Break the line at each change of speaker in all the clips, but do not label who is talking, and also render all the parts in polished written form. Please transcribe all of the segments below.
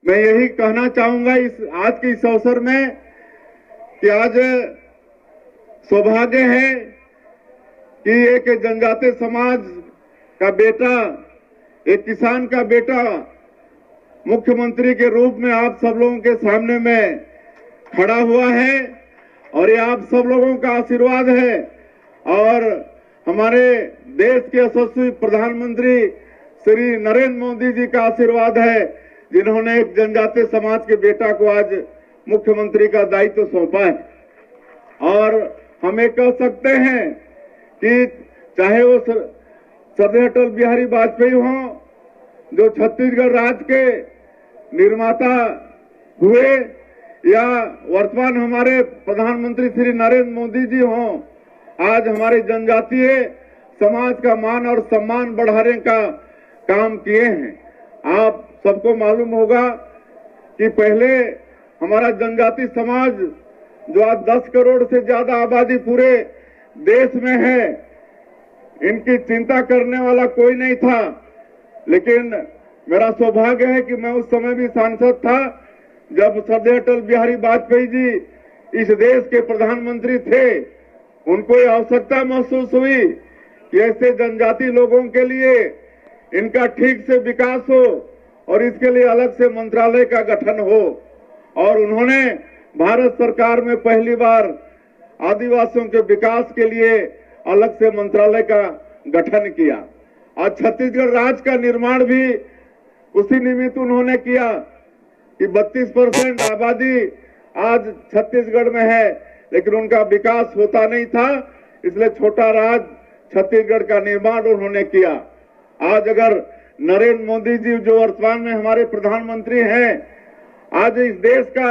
मैं यही कहना चाहूंगा आज के इस अवसर में कि आज सौभाग्य है कि एक जनजातीय समाज का बेटा, एक किसान का बेटा मुख्यमंत्री के रूप में आप सब लोगों के सामने में खड़ा हुआ है और ये आप सब लोगों का आशीर्वाद है और हमारे देश के यशस्वी प्रधानमंत्री श्री नरेंद्र मोदी जी का आशीर्वाद है, जिन्होंने एक जनजातीय समाज के बेटा को आज मुख्यमंत्री का दायित्व सौंपा है। और हम ये कह सकते हैं कि चाहे वो सरदार अटल बिहारी वाजपेयी हों, जो छत्तीसगढ़ राज्य के निर्माता हुए, या वर्तमान हमारे प्रधानमंत्री श्री नरेंद्र मोदी जी हों, आज हमारे जनजातीय समाज का मान और सम्मान बढ़ाने का काम किए हैं। आप सबको मालूम होगा कि पहले हमारा जनजातीय समाज, जो आज 10 करोड़ से ज्यादा आबादी पूरे देश में है, इनकी चिंता करने वाला कोई नहीं था। लेकिन मेरा सौभाग्य है कि मैं उस समय भी सांसद था जब सरदार अटल बिहारी वाजपेयी जी इस देश के प्रधानमंत्री थे। उनको ये आवश्यकता महसूस हुई कि ऐसे जनजाति लोगों के लिए इनका ठीक से विकास हो और इसके लिए अलग से मंत्रालय का गठन हो, और उन्होंने भारत सरकार में पहली बार आदिवासियों के विकास के लिए अलग से मंत्रालय का गठन किया। आज छत्तीसगढ़ राज्य का निर्माण भी उसी निमित्त उन्होंने किया कि 32% आबादी आज छत्तीसगढ़ में है, लेकिन उनका विकास होता नहीं था, इसलिए छोटा राज्य छत्तीसगढ़ का निर्माण उन्होंने किया। आज अगर नरेंद्र मोदी जी, जो वर्तमान में हमारे प्रधानमंत्री हैं, आज इस देश का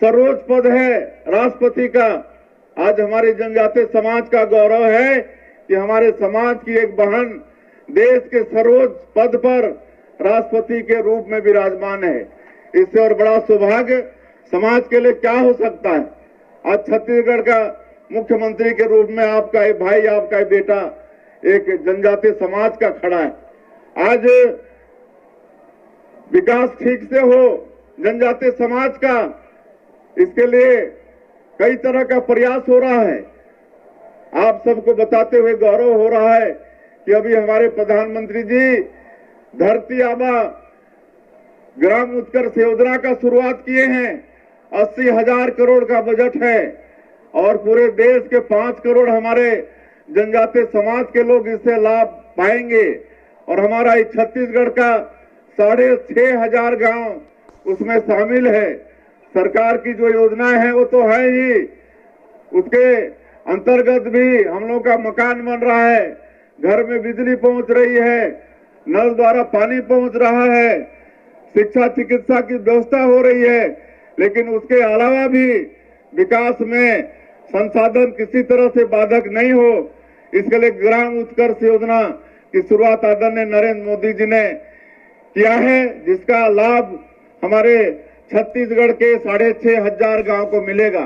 सर्वोच्च पद है राष्ट्रपति का, आज हमारे जनजातीय समाज का गौरव है कि हमारे समाज की एक बहन देश के सर्वोच्च पद पर राष्ट्रपति के रूप में विराजमान है। इससे और बड़ा सौभाग्य समाज के लिए क्या हो सकता है। आज छत्तीसगढ़ का मुख्यमंत्री के रूप में आपका एक भाई, आपका एक बेटा एक जनजातीय समाज का खड़ा है। आज विकास ठीक से हो जनजातीय समाज का, इसके लिए कई तरह का प्रयास हो रहा है। आप सबको बताते हुए गौरव हो रहा है कि अभी हमारे प्रधानमंत्री जी धरती आबा ग्राम उत्कर्ष योजना का शुरुआत किए हैं। 80,000 करोड़ का बजट है और पूरे देश के 5 करोड़ हमारे जनजातीय समाज के लोग इससे लाभ पाएंगे। और हमारा इस छत्तीसगढ़ का 6,500 गांव उसमें शामिल है। सरकार की जो योजनाएं हैं वो तो है ही, उसके अंतर्गत भी हम लोग का मकान बन रहा है, घर में बिजली पहुंच रही है, नल द्वारा पानी पहुंच रहा है, शिक्षा चिकित्सा की व्यवस्था हो रही है। लेकिन उसके अलावा भी विकास में संसाधन किसी तरह से बाधक नहीं हो, इसके लिए ग्राम उत्कर्ष योजना की शुरुआत आदरणीय नरेंद्र मोदी जी ने किया है, जिसका लाभ हमारे छत्तीसगढ़ के 6,500 गांव को मिलेगा।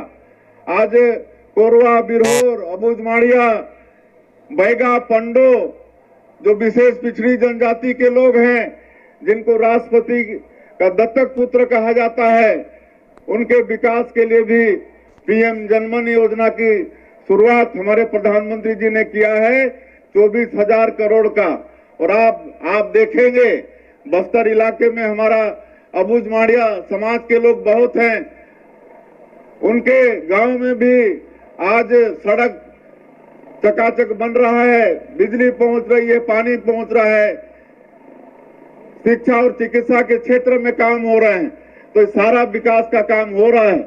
आज कोरवा, बिरहोर, अबूझमाड़िया, बैगा, पंडो, जो विशेष पिछड़ी जनजाति के लोग हैं, जिनको राष्ट्रपति का दत्तक पुत्र कहा जाता है, उनके विकास के लिए भी पीएम जनमन योजना की शुरुआत हमारे प्रधानमंत्री जी ने किया है 24,000 करोड़ का। और आप देखेंगे बस्तर इलाके में हमारा अबूझमाड़िया समाज के लोग बहुत हैं, उनके गांव में भी आज सड़क चकाचक बन रहा है, बिजली पहुंच रही है, पानी पहुंच रहा है, शिक्षा और चिकित्सा के क्षेत्र में काम हो रहे हैं। तो सारा विकास का काम हो रहा है।